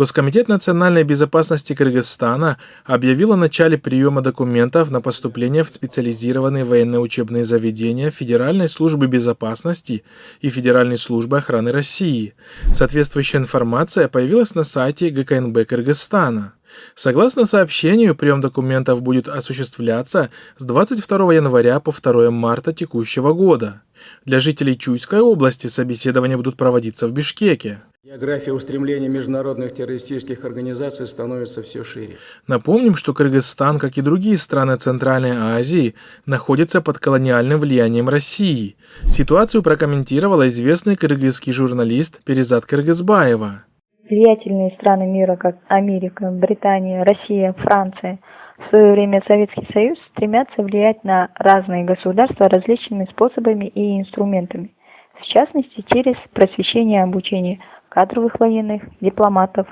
Госкомитет национальной безопасности Кыргызстана объявил о начале приема документов на поступление в специализированные военные учебные заведения Федеральной службы безопасности и Федеральной службы охраны России. Соответствующая информация появилась на сайте ГКНБ Кыргызстана. Согласно сообщению, прием документов будет осуществляться с 22 января по 2 марта текущего года. Для жителей Чуйской области собеседования будут проводиться в Бишкеке. География устремления международных террористических организаций становится все шире. Напомним, что Кыргызстан, как и другие страны Центральной Азии, находится под колониальным влиянием России. Ситуацию прокомментировала известный кыргызский журналист Перизат Кыргызбаева. Влиятельные страны мира, как Америка, Британия, Россия, Франция, в свое время Советский Союз стремятся влиять на разные государства различными способами и инструментами, в частности через просвещение и обучение кадровых военных, дипломатов,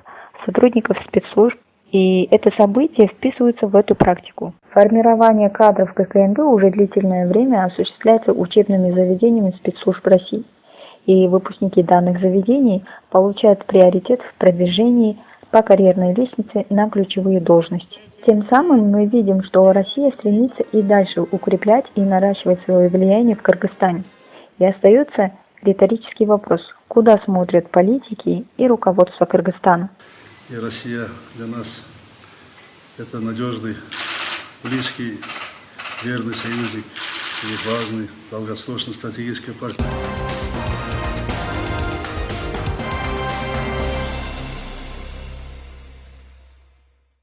сотрудников спецслужб, и это событие вписывается в эту практику. Формирование кадров ГКНБ уже длительное время осуществляется учебными заведениями спецслужб России, и выпускники данных заведений получают приоритет в продвижении по карьерной лестнице на ключевые должности. Тем самым мы видим, что Россия стремится и дальше укреплять и наращивать свое влияние в Кыргызстане. И остается риторический вопрос, куда смотрят политики и руководство Кыргызстана. И Россия для нас это надежный, близкий, верный союзник и важный, долгосрочный стратегический партнер.